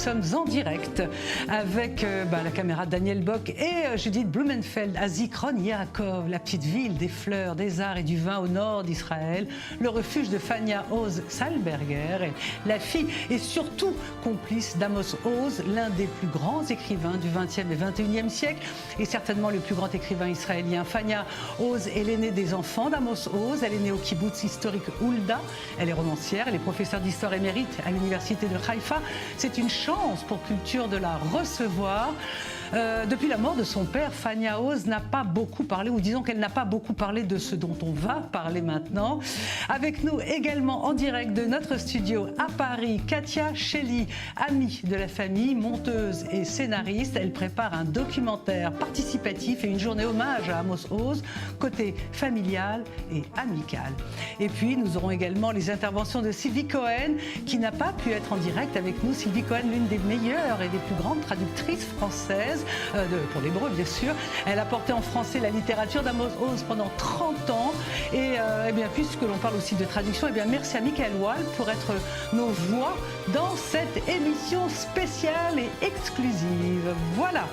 sommes en direct avec la caméra Daniel Bock et Judith Blumenfeld à Zichron Yaakov, la petite ville des fleurs, des arts et du vin au nord d'Israël, le refuge de Fania Oz Salberger, la fille et surtout complice d'Amos Oz, l'un des plus grands écrivains du XXe et XXIe siècle et certainement le plus grand écrivain israélien. Fania Oz est l'aînée des enfants d'Amos Oz, elle est née au kibbutz historique Hulda, elle est romancière, elle est professeure d'histoire émérite à l'université de Haïfa. C'est une chance pour Culture de la recevoir. Depuis la mort de son père, Fania Oz n'a pas beaucoup parlé, ou disons qu'elle n'a pas beaucoup parlé de ce dont on va parler maintenant. Avec nous également en direct de notre studio à Paris, Katia Shelley, amie de la famille, monteuse et scénariste. Elle prépare un documentaire participatif et une journée hommage à Amos Oz, côté familial et amical. Et puis nous aurons également les interventions de Sylvie Cohen, qui n'a pas pu être en direct avec nous. Sylvie Cohen, l'une des meilleures et des plus grandes traductrices françaises, pour l'hébreu bien sûr. Elle a porté en français la littérature d'Amos Oz pendant 30 ans. Et bien, puisque l'on parle aussi de traduction, merci à Michael Wall pour être nos voix dans cette émission spéciale et exclusive. Voilà.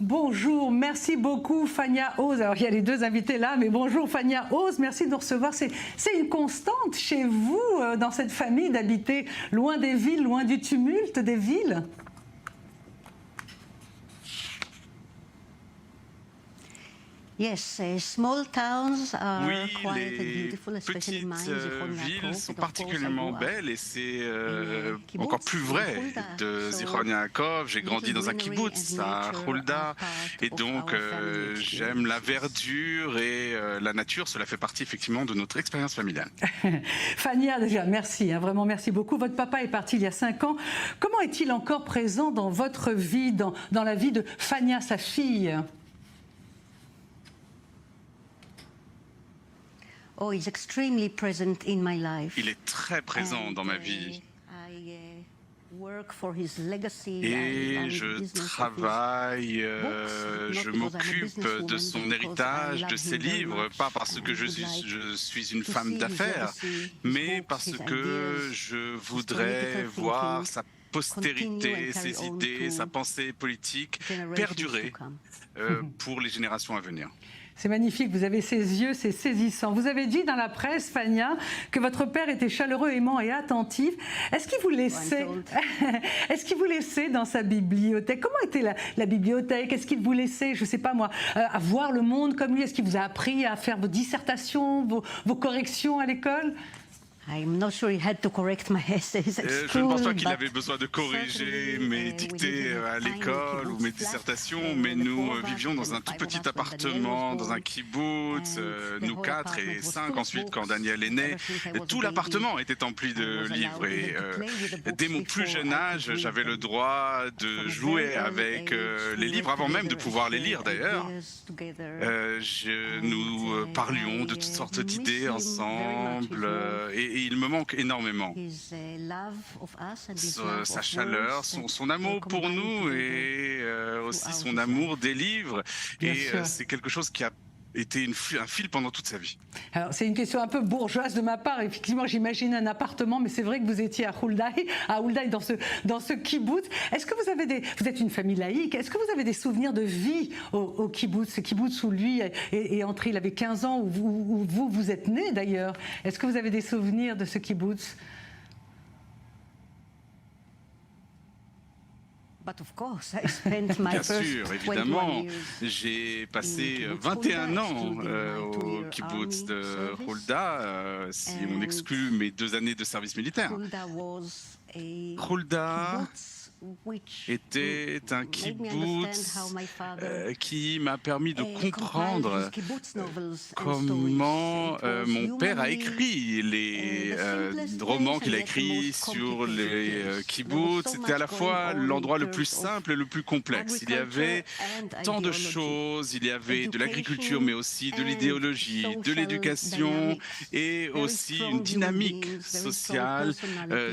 Bonjour, merci beaucoup Fania Oz. Alors il y a les deux invités là, mais bonjour Fania Oz, merci de nous recevoir. C'est une constante chez vous, dans cette famille, d'habiter loin des villes, loin du tumulte des villes. Yes, small towns are quite les beautiful, especially petites mine, villes sont particulièrement belles et c'est encore plus vrai de Zichron Yaakov. J'ai grandi dans un kibbutz à Hulda et donc j'aime la verdure et la nature. Cela fait partie effectivement de notre expérience familiale. Fania, déjà, merci, vraiment merci beaucoup. Votre papa est parti il y a 5 ans. Comment est-il encore présent dans votre vie, dans la vie de Fania, sa fille ? Oh, he's extremely present in my life. Il est très présent dans ma vie. Et je travaille, je m'occupe de son héritage, de ses livres, pas parce que je suis une femme d'affaires, mais parce que je voudrais voir sa postérité, ses idées, sa pensée politique perdurer pour les générations à venir. C'est magnifique, vous avez ces yeux, c'est saisissant. Vous avez dit dans la presse, Fania, que votre père était chaleureux, aimant et attentif. Est-ce qu'il vous laissait dans sa bibliothèque? Comment était la bibliothèque? Est-ce qu'il vous laissait, je ne sais pas moi, à voir le monde comme lui? Est-ce qu'il vous a appris à faire vos dissertations, vos corrections à l'école? I'm not sure he had to correct my essays at Je ne pense pas qu'il avait besoin de corriger mes dictées à l'école ou mes dissertations, mais nous vivions dans un tout petit appartement, dans un kibbutz, nous 4 et 5 ensuite quand Daniel est né. Tout l'appartement était empli de livres et dès mon plus jeune âge, j'avais le droit de jouer avec les livres, avant même de pouvoir les lire d'ailleurs. Nous parlions de toutes sortes d'idées ensemble et il me manque énormément. Sa chaleur, son amour pour nous et aussi son amour des livres. Et c'est quelque chose qui a été un fil pendant toute sa vie. Alors c'est une question un peu bourgeoise de ma part. Effectivement, j'imagine un appartement, mais c'est vrai que vous étiez à Hulda dans ce kibbutz. Est-ce que vous êtes une famille laïque, est-ce que vous avez des souvenirs de vie au kibbutz, ce kibbutz où lui est entré, il avait 15 ans, où vous êtes né d'ailleurs. Est-ce que vous avez des souvenirs de ce kibbutz? Bien sûr, évidemment. J'ai passé 21 ans au kibbutz de Hulda, si on exclut mes 2 années de service militaire. Hulda était un kibbutz qui m'a permis de comprendre comment mon père a écrit les romans qu'il a écrits sur les kibbutz. C'était à la fois l'endroit le plus simple et le plus complexe. Il y avait tant de choses, il y avait de l'agriculture, mais aussi de l'idéologie, de l'éducation et aussi une dynamique sociale,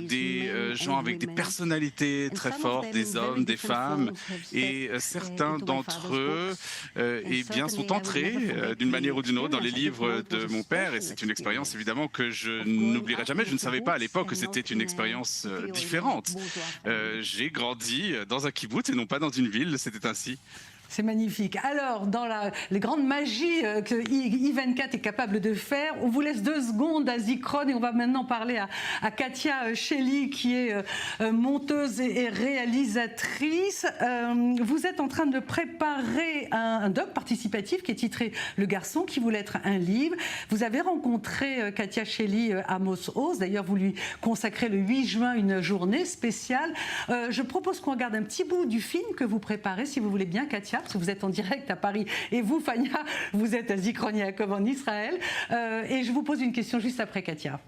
des gens avec des personnalités très forts, des hommes, des femmes, et certains d'entre eux eh bien, sont entrés d'une manière ou d'une autre dans les livres de mon père, et c'est une expérience évidemment que je n'oublierai jamais. Je ne savais pas à l'époque que c'était une expérience différente. J'ai grandi dans un kibbutz et non pas dans une ville, c'était ainsi. C'est magnifique. Alors, dans les grandes magies que I24 est capable de faire, on vous laisse 2 secondes à Zikron et on va maintenant parler à Katia Shely qui est monteuse et réalisatrice. Vous êtes en train de préparer un doc participatif qui est titré « Le garçon qui voulait être un livre ». Vous avez rencontré Katia Shely à Amos Oz. D'ailleurs, vous lui consacrez le 8 juin une journée spéciale. Je propose qu'on regarde un petit bout du film que vous préparez, si vous voulez bien, Katia, parce que vous êtes en direct à Paris, et vous, Fania, vous êtes à Zikron Yaakov en Israël. Et je vous pose une question juste après, Katia.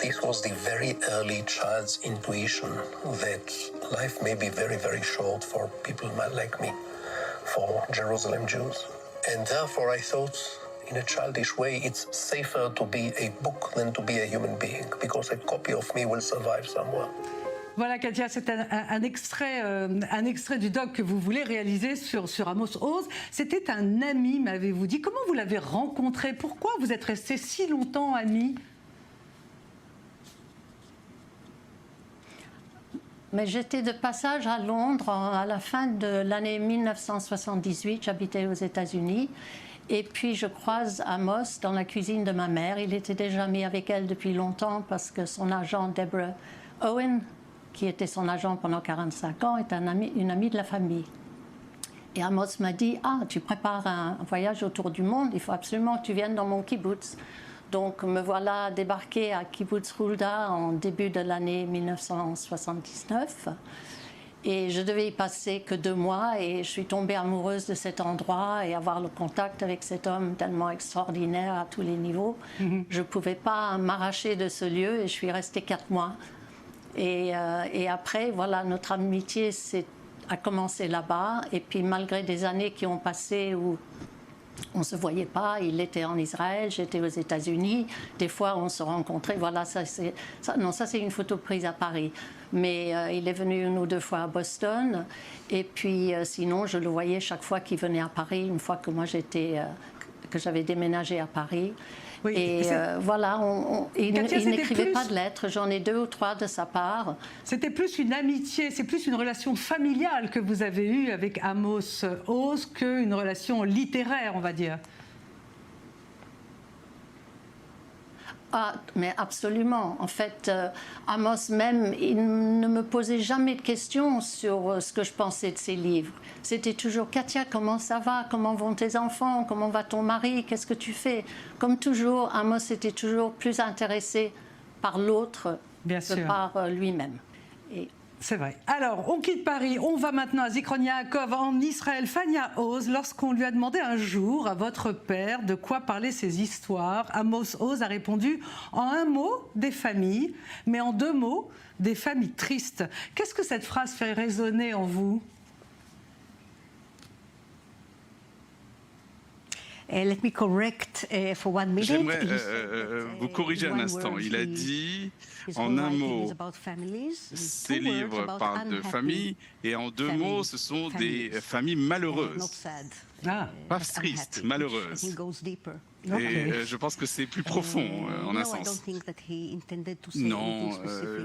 This was the very early child's intuition that life may be very, very short for people like me, for Jerusalem Jews. And therefore I thought, in a childish way, it's safer to be a book than to be a human being, because a copy of me will survive somewhere. Voilà, Katia, c'est un extrait du doc que vous voulez réaliser sur Amos Oz. C'était un ami, m'avez-vous dit. Comment vous l'avez rencontré? Pourquoi vous êtes restés si longtemps amis? Mais j'étais de passage à Londres à la fin de l'année 1978. J'habitais aux États-Unis. Et puis je croise Amos dans la cuisine de ma mère. Il était déjà mis avec elle depuis longtemps parce que son agent, Deborah Owen, qui était son agent pendant 45 ans, est une amie de la famille. Et Amos m'a dit « Ah, tu prépares un voyage autour du monde, il faut absolument que tu viennes dans mon kibbutz ». Donc me voilà débarqué à Kibbutz Hulda en début de l'année 1979. Et je devais y passer que 2 mois et je suis tombée amoureuse de cet endroit et avoir le contact avec cet homme tellement extraordinaire à tous les niveaux. Je ne pouvais pas m'arracher de ce lieu et je suis restée 4 mois. Et après, voilà, notre amitié a commencé là-bas. Et puis malgré des années qui ont passé où on ne se voyait pas, il était en Israël, j'étais aux États-Unis. Des fois, on se rencontrait. Voilà, ça c'est une photo prise à Paris. Mais il est venu 1 ou 2 fois à Boston. Et puis, sinon, je le voyais chaque fois qu'il venait à Paris, une fois que moi que j'avais déménagé à Paris. Oui, et voilà, il n'écrivait pas de lettres, j'en ai 2 ou 3 de sa part. C'était plus une amitié, c'est plus une relation familiale que vous avez eue avec Amos Oz qu'une relation littéraire, on va dire. Ah, mais absolument. En fait, Amos même, il ne me posait jamais de questions sur ce que je pensais de ses livres. C'était toujours « Katia, comment ça va? Comment vont tes enfants? Comment va ton mari? Qu'est-ce que tu fais ?» Comme toujours, Amos était toujours plus intéressé par l'autre que par lui-même. C'est vrai. Alors, on quitte Paris, on va maintenant à Zikron Yaakov en Israël. Fania Oz, lorsqu'on lui a demandé un jour à votre père de quoi parlaient ces histoires, Amos Oz a répondu en un mot, des familles, mais en 2 mots, des familles tristes. Qu'est-ce que cette phrase fait résonner en vous? Let me correct for 1 minute. J'aimerais vous corriger un instant. Il a dit en un mot, ces livres parlent de famille, et en 2 mots, ce sont des familles malheureuses. Pas tristes, malheureuses. Et je pense que c'est plus profond en un sens. Non,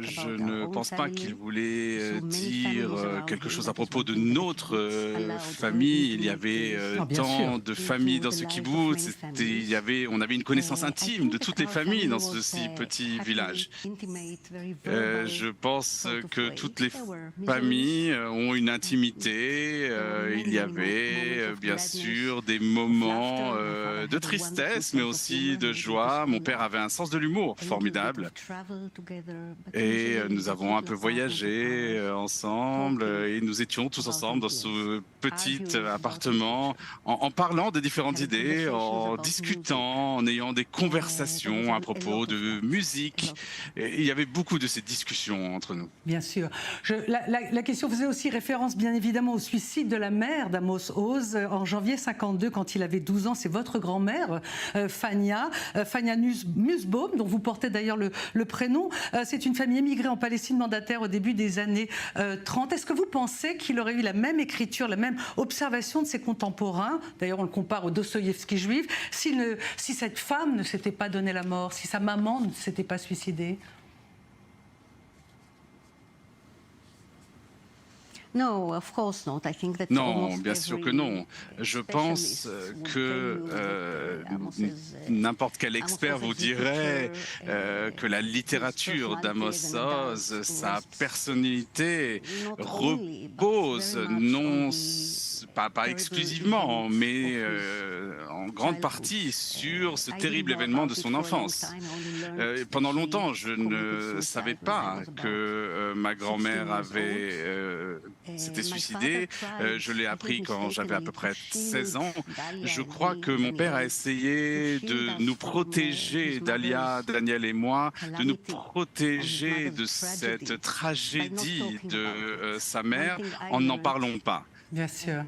je ne pense pas qu'il voulait dire quelque chose à propos de notre famille. Il y avait tant de familles dans ce kibbutz. On avait une connaissance intime de toutes les familles dans ce si petit village. Je pense que toutes les familles ont une intimité. Il y avait bien sûr des moments de tristesse, mais aussi de joie. Mon père avait un sens de l'humour formidable. Et nous avons un peu voyagé ensemble, et nous étions tous ensemble dans ce petit appartement, en parlant de différentes idées, en discutant, en ayant des conversations à propos de musique. Et il y avait beaucoup de ces discussions entre nous. Bien sûr. La question faisait aussi référence, bien évidemment, au suicide de la mère d'Amos Oz en janvier 52, quand il avait 12 ans. C'est votre grand-mère, Fania Nussbaum, dont vous portez d'ailleurs le prénom. C'est une famille émigrée en Palestine mandataire au début des années 30. Est-ce que vous pensez qu'il aurait eu la même écriture, la même observation de ses contemporains? D'ailleurs, on le compare au Dostoïevski juif. Si cette femme ne s'était pas donné la mort, si sa maman ne s'était pas suicidée? Non, bien sûr que non. Je pense que n'importe quel expert vous dirait que la littérature d'Amos Oz, sa personnalité repose non pas exclusivement, mais en grande partie sur ce terrible événement de son enfance. Pendant longtemps, je ne savais pas que ma grand-mère s'était suicidée. Je l'ai appris quand j'avais à peu près 16 ans. Je crois que mon père a essayé de nous protéger, Dalia, Daniel et moi, de nous protéger de cette tragédie de sa mère en n'en parlant pas. Bien sûr.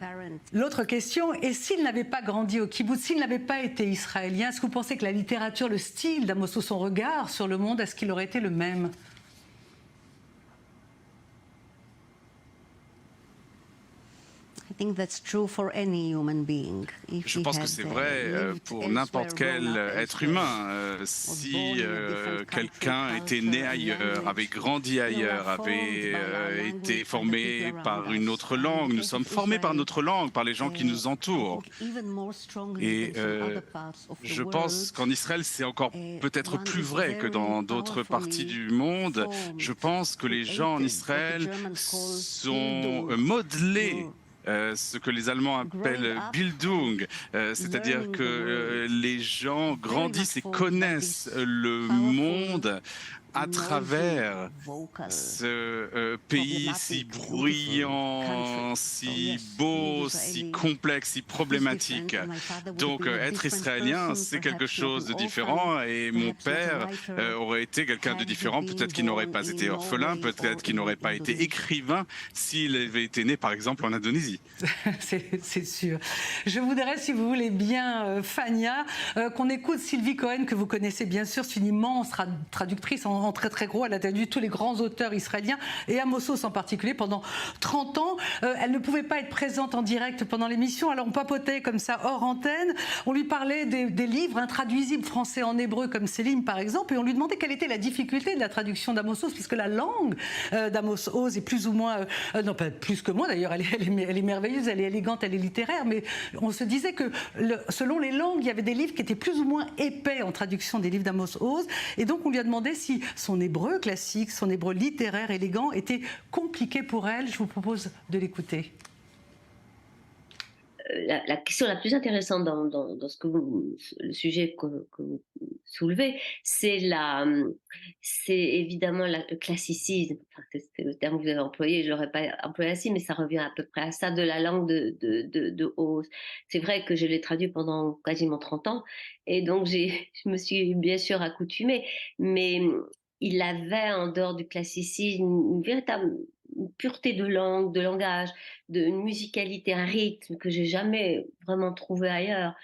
L'autre question, et s'il n'avait pas grandi au kibbutz, s'il n'avait pas été israélien, est-ce que vous pensez que la littérature, le style d'Amos Oz, son regard sur le monde, est-ce qu'il aurait été le même? Je pense que c'est vrai pour n'importe quel être humain. Si quelqu'un était né ailleurs, avait grandi ailleurs, avait été formé par une autre langue, nous sommes formés par notre langue, par les gens qui nous entourent. Et je pense qu'en Israël, c'est encore peut-être plus vrai que dans d'autres parties du monde. Je pense que les gens en Israël sont modelés. Ce que les Allemands appellent Bildung, c'est-à-dire que les gens grandissent et connaissent le monde à travers ce pays si bruyant, si beau, si complexe, si problématique. Donc être israélien, c'est quelque chose de différent et mon père aurait été quelqu'un de différent. Peut-être qu'il n'aurait pas été orphelin, peut-être qu'il n'aurait pas été écrivain s'il avait été né par exemple en Indonésie. C'est sûr. Je voudrais, si vous voulez bien, Fania, qu'on écoute Sylvie Cohen, que vous connaissez bien sûr. C'est une immense traductrice en très très gros. Elle a traduit tous les grands auteurs israéliens et Amos Oz en particulier pendant 30 ans. Elle ne pouvait pas être présente en direct pendant l'émission, alors on papotait comme ça hors antenne. On lui parlait des livres intraduisibles français en hébreu comme Céline par exemple, et on lui demandait quelle était la difficulté de la traduction d'Amos Oz, puisque la langue d'Amos Oz est plus ou moins, non pas plus que moi d'ailleurs, elle est merveilleuse, elle est élégante, elle est littéraire, mais on se disait que selon les langues, il y avait des livres qui étaient plus ou moins épais en traduction des livres d'Amos Oz, et donc on lui a demandé si son hébreu classique, son hébreu littéraire, élégant, était compliqué pour elle. Je vous propose de l'écouter. La question la plus intéressante dans le sujet que vous soulevez, c'est évidemment le classicisme. Enfin, c'est le terme que vous avez employé, je ne l'aurais pas employé ainsi, mais ça revient à peu près à ça, de la langue de Oz. C'est vrai que je l'ai traduit pendant quasiment 30 ans, et donc je me suis bien sûr accoutumée, mais il avait, en dehors du classicisme, une véritable pureté de langue, de langage, une musicalité, un rythme que j'ai jamais vraiment trouvé ailleurs.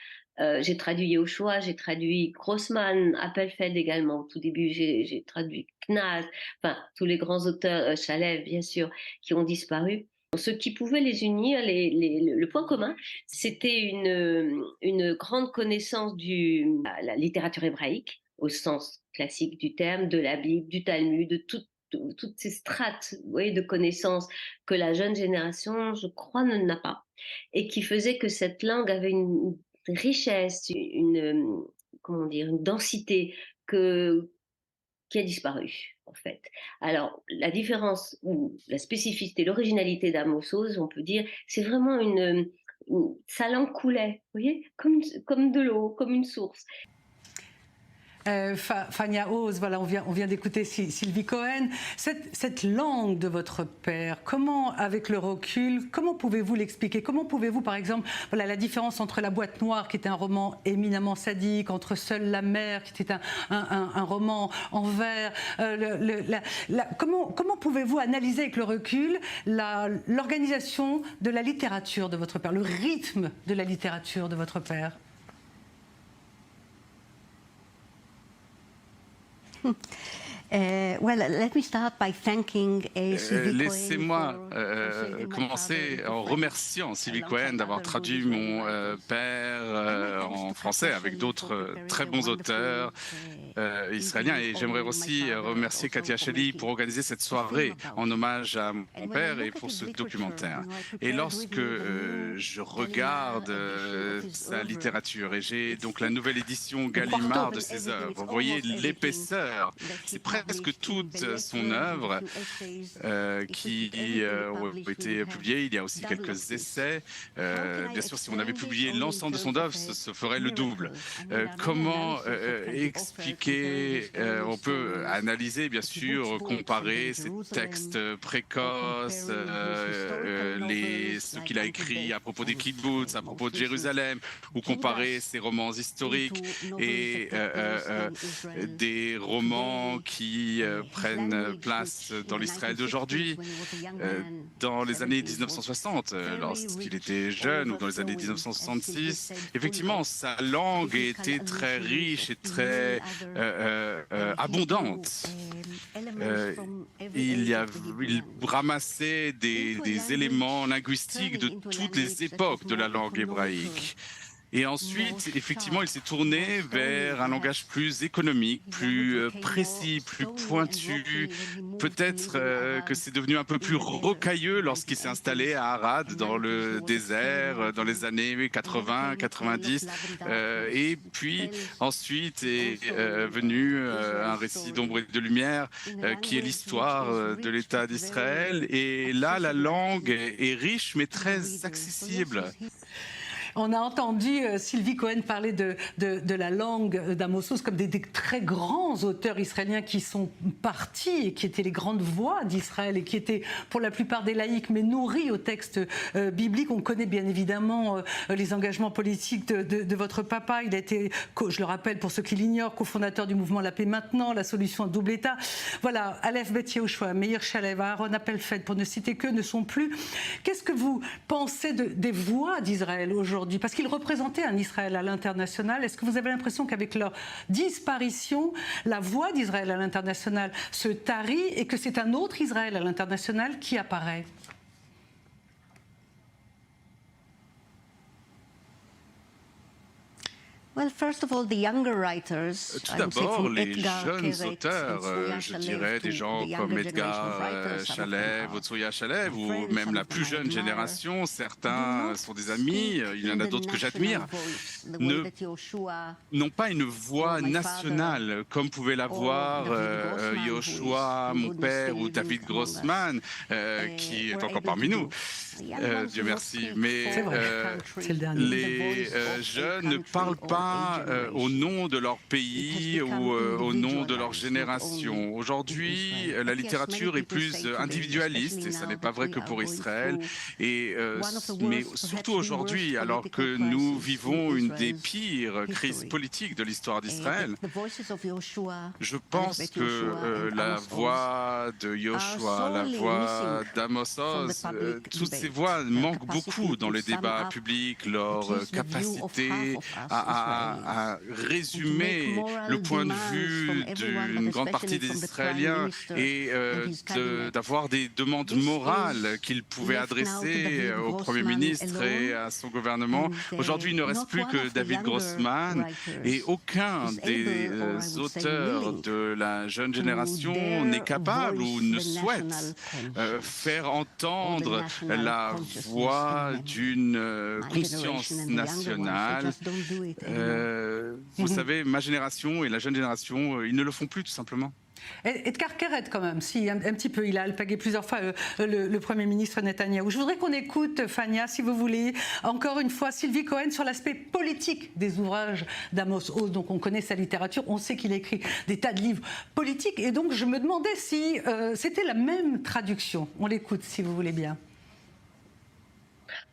J'ai traduit Yehoshua, j'ai traduit Grossman, Appelfeld également. Au tout début, j'ai traduit Knaz, enfin tous les grands auteurs, Shalev bien sûr, qui ont disparu. Ce qui pouvait les unir, le point commun, c'était une grande connaissance de la littérature hébraïque, au sens classique du terme, de la Bible, du Talmud, de toutes ces strates, vous voyez, de connaissances que la jeune génération, je crois, n'a pas, et qui faisait que cette langue avait une richesse, comment dire, une densité qui a disparu, en fait. Alors, la différence, ou la spécificité, l'originalité d'Amos Oz, on peut dire, c'est vraiment sa langue coulait, vous voyez, comme de l'eau, comme une source. Fania Oz, voilà, on vient d'écouter Sylvie Cohen. Cette langue de votre père, comment, avec le recul, comment pouvez-vous l'expliquer? Comment pouvez-vous, par exemple, voilà, la différence entre La Boîte Noire, qui était un roman éminemment sadique, entre Seule la mer, qui était un roman en vers, comment pouvez-vous analyser avec le recul l'organisation de la littérature de votre père, le rythme de la littérature de votre père? Laissez-moi commencer en remerciant Sylvie Cohen d'avoir traduit mon père en français avec d'autres très bons auteurs israéliens. Et j'aimerais aussi remercier Katia Shelley pour organiser cette soirée en hommage à mon père et pour ce documentaire. Et lorsque je regarde sa littérature, et j'ai donc la nouvelle édition Gallimard de ses œuvres, vous voyez l'épaisseur, c'est presque toute son œuvre qui ont été publiées. Il y a aussi quelques essais. Bien sûr, si on avait publié l'ensemble de son œuvre, ce ferait le double. Comment expliquer, on peut analyser, bien sûr, comparer ses textes précoces, ce qu'il a écrit à propos des kibbutz, à propos de Jérusalem, ou comparer ses romans historiques et des romans qui prennent place dans l'Israël d'aujourd'hui. Dans les années 1960, lorsqu'il était jeune, ou dans les années 1966, effectivement, sa langue était très riche et très abondante. Il ramassait des éléments linguistiques de toutes les époques de la langue hébraïque. Et ensuite, effectivement, il s'est tourné vers un langage plus économique, plus précis, plus pointu. Peut-être que c'est devenu un peu plus rocailleux lorsqu'il s'est installé à Arad, dans le désert, dans les années 80, 90. Et puis, ensuite est venu un récit d'ombre et de lumière, qui est l'histoire de l'État d'Israël. Et là, la langue est riche, mais très accessible. On a entendu Sylvie Cohen parler de la langue d'Amos Oz comme des très grands auteurs israéliens qui sont partis et qui étaient les grandes voix d'Israël et qui étaient pour la plupart des laïcs mais nourris au texte biblique. On connaît bien évidemment les engagements politiques de votre papa. Il a été, je le rappelle pour ceux qui l'ignorent, cofondateur du mouvement La Paix Maintenant, la solution double État. Voilà, Aleph Bet Yehoshua, Meir Shalev, Aaron Appelfeld, pour ne citer que, ne sont plus. Qu'est-ce que vous pensez des voix d'Israël aujourd'hui? Parce qu'ils représentaient un Israël à l'international. Est-ce que vous avez l'impression qu'avec leur disparition, la voix d'Israël à l'international se tarit et que c'est un autre Israël à l'international qui apparaît? Tout d'abord, les jeunes auteurs, je dirais des gens comme Edgar Shalev, Otsuya Shalev, ou même la plus jeune génération, certains sont des amis, il y en a d'autres que j'admire, n'ont pas une voix nationale comme pouvait l'avoir Yehoshua, mon père, ou David Grossman, qui est encore parmi nous. Dieu merci. Mais les jeunes ne parlent pas au nom de leur pays ou au nom de leur génération. Aujourd'hui, la littérature est plus individualiste, et ça n'est pas vrai que pour Israël. Mais surtout aujourd'hui, alors que nous vivons une des pires crises politiques de l'histoire d'Israël, je pense que la voix de Yehoshua, la voix d'Amos Oz, toutes ces voix manquent beaucoup dans les débats publics, leur capacité à résumer le point de vue d'une grande partie des Israéliens et d'avoir des demandes morales qu'ils pouvaient adresser au Premier ministre et à son gouvernement. Aujourd'hui, il ne reste plus que David Grossman, et aucun des auteurs de la jeune génération n'est capable ou ne souhaite faire entendre la voix d'une conscience nationale. Vous savez, ma génération et la jeune génération, ils ne le font plus tout simplement. Et de Carqueret quand même, si, un petit peu. Il a alpagué plusieurs fois le Premier ministre Netanyahou. Je voudrais qu'on écoute, Fania, si vous voulez, encore une fois, Sylvie Cohen sur l'aspect politique des ouvrages d'Amos Oz. Donc on connaît sa littérature, on sait qu'il a écrit des tas de livres politiques. Et donc je me demandais si c'était la même traduction. On l'écoute, si vous voulez bien.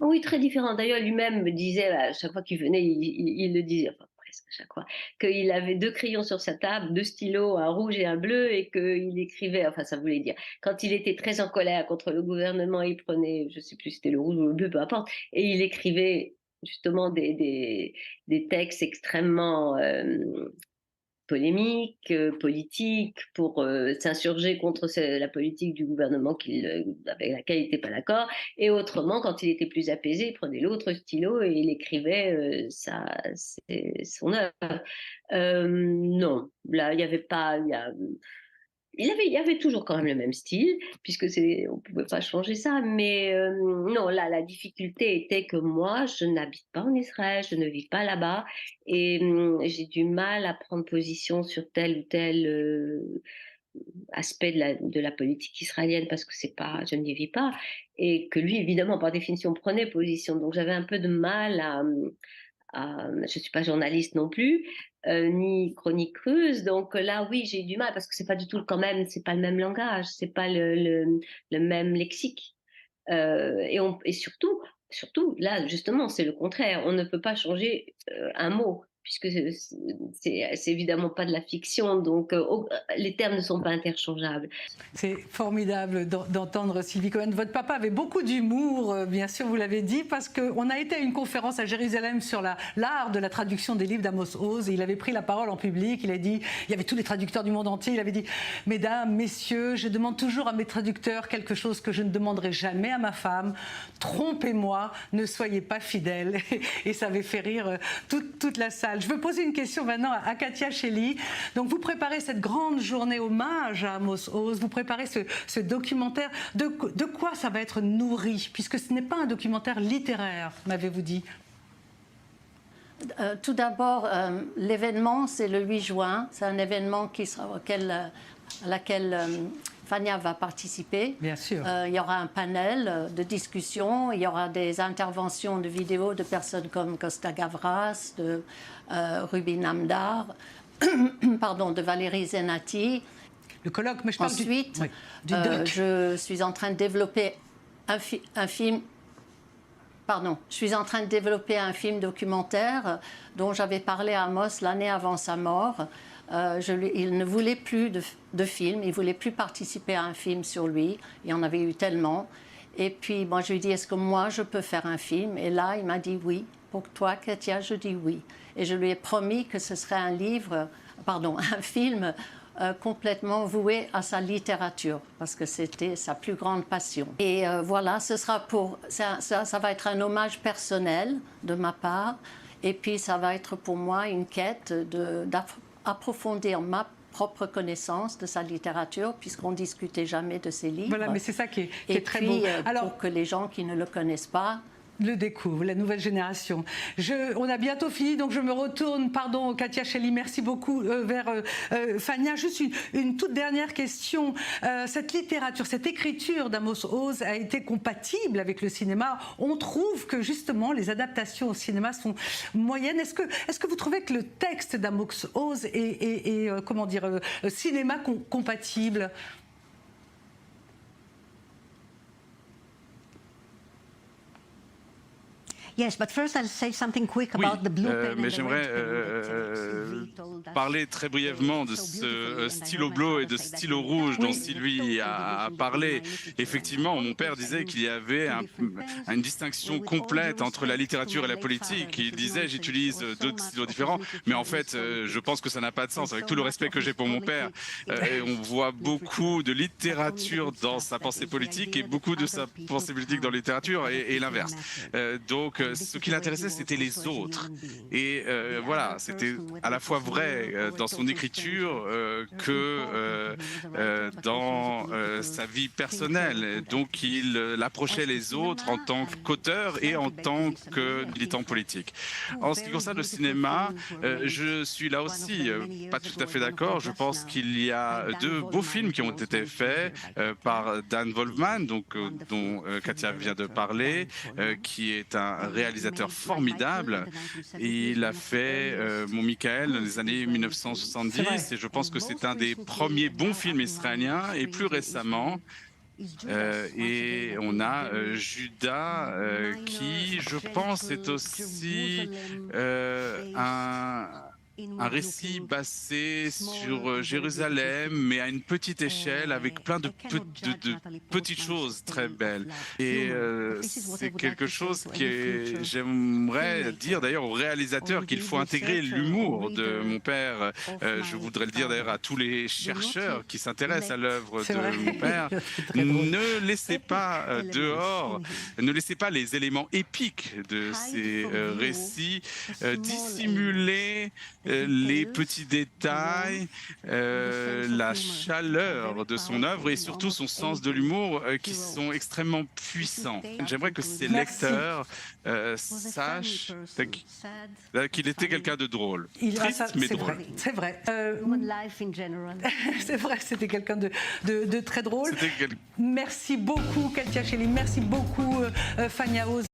Oui, très différent. D'ailleurs, lui-même me disait, à chaque fois qu'il venait, il le disait, enfin presque à chaque fois, qu'il avait 2 crayons sur sa table, 2 stylos, un rouge et un bleu, et qu'il écrivait, enfin ça voulait dire, quand il était très en colère contre le gouvernement, il prenait, je ne sais plus si c'était le rouge ou le bleu, peu importe, et il écrivait justement des textes extrêmement polémique, politique, pour s'insurger contre la politique du gouvernement avec laquelle il n'était pas d'accord. Et autrement, quand il était plus apaisé, il prenait l'autre stylo et il écrivait son œuvre. Non, là, il n'y avait pas... Il y avait toujours quand même le même style, puisque on ne pouvait pas changer ça, mais non, là, la difficulté était que moi, je n'habite pas en Israël, je ne vis pas là-bas, et j'ai du mal à prendre position sur tel ou tel aspect de la politique israélienne, parce que je n'y vis pas, et que lui, évidemment, par définition, prenait position. Donc j'avais un peu de mal je ne suis pas journaliste non plus, ni chroniqueuse, donc là oui j'ai du mal parce que c'est pas du tout quand même, c'est pas le même langage, c'est pas le même lexique, et surtout là justement c'est le contraire, on ne peut pas changer un mot puisque c'est évidemment pas de la fiction, donc les termes ne sont pas interchangeables. C'est formidable d'entendre Sylvie Cohen. Votre papa avait beaucoup d'humour, bien sûr, vous l'avez dit, parce qu'on a été à une conférence à Jérusalem sur l'art de la traduction des livres d'Amos Oz, et il avait pris la parole en public, il a dit, il y avait tous les traducteurs du monde entier, il avait dit « Mesdames, messieurs, je demande toujours à mes traducteurs quelque chose que je ne demanderai jamais à ma femme, trompez-moi, ne soyez pas fidèles ». Et ça avait fait rire toute la salle. Je veux poser une question maintenant à Katia Shelley. Donc vous préparez cette grande journée hommage à Amos Oz, vous préparez ce documentaire. De quoi ça va être nourri, puisque ce n'est pas un documentaire littéraire, m'avez-vous dit? Tout d'abord, l'événement, c'est le 8 juin. C'est un événement à laquelle Fania va participer. Bien sûr. Il y aura un panel de discussion, il y aura des interventions de vidéos de personnes comme Costa Gavras, de Ruby Namdar, pardon, de Valérie Zenati. Le colloque, mais je parle Ensuite, du doc. je suis en train de développer un film. Pardon, je suis en train de développer un film documentaire dont j'avais parlé à Amos l'année avant sa mort. Il ne voulait plus de film, il ne voulait plus participer à un film sur lui. Il y en avait eu tellement. Et puis, moi, je lui ai dit, est-ce que moi, je peux faire un film? Et là, il m'a dit oui. Pour toi, Katia, je dis oui. Et je lui ai promis que ce serait un film complètement voué à sa littérature, parce que c'était sa plus grande passion. Et voilà, ça va être un hommage personnel de ma part, et puis ça va être pour moi une quête d'approfondir ma propre connaissance de sa littérature, puisqu'on ne discutait jamais de ses livres. Voilà, mais c'est ça qui est très beau. Alors, pour que les gens qui ne le connaissent pas le découvre, la nouvelle génération. On a bientôt fini, donc je me retourne, pardon, Katia Shelley, merci beaucoup, vers Fania. Juste une toute dernière question. Cette littérature, cette écriture d'Amos Oz a été compatible avec le cinéma. On trouve que justement les adaptations au cinéma sont moyennes. Est-ce que vous trouvez que le texte d'Amos Oz est comment dire, cinéma compatible? Yes, but first I'll say something quick about the blue pen mais j'aimerais parler très brièvement de ce stylo bleu et de stylo rouge dont Sylvie a parlé. Effectivement, mon père disait qu'il y avait une distinction complète entre la littérature et la politique. Il disait, j'utilise deux stylos différents, mais en fait, je pense que ça n'a pas de sens. Avec tout le respect que j'ai pour mon père, on voit beaucoup de littérature dans sa pensée politique et beaucoup de sa pensée politique dans la littérature et l'inverse. Donc, ce qui l'intéressait, c'était les autres. Et voilà, c'était à la fois vrai dans son écriture que dans sa vie personnelle. Donc il approchait les autres en tant qu'auteur et en tant que militant politique. En ce qui concerne le cinéma, je suis là aussi pas tout à fait d'accord. Je pense qu'il y a deux beaux films qui ont été faits par Dan Wolfman, donc, dont Katia vient de parler, qui est un réalisateur formidable. Il a fait Mon Michael dans les années 1970 et je pense que c'est un des premiers bons films israéliens. Et plus récemment, et on a Judas qui, je pense, est aussi un récit basé sur Jérusalem, mais à une petite échelle, avec plein de petites choses très belles. Et c'est quelque chose que j'aimerais dire d'ailleurs aux réalisateurs, qu'il faut intégrer l'humour de mon père. Je voudrais le dire d'ailleurs à tous les chercheurs qui s'intéressent à l'œuvre de mon père. Ne laissez pas dehors, ne laissez pas les éléments épiques de ces récits dissimuler les petits détails, la chaleur de son œuvre et surtout son sens de l'humour qui sont extrêmement puissants. J'aimerais que ces lecteurs sachent qu'il était quelqu'un de drôle. Triste, mais drôle. C'est vrai. C'est vrai, c'était quelqu'un de très drôle. Merci beaucoup, Katia Schelling. Merci beaucoup, Fania Oz.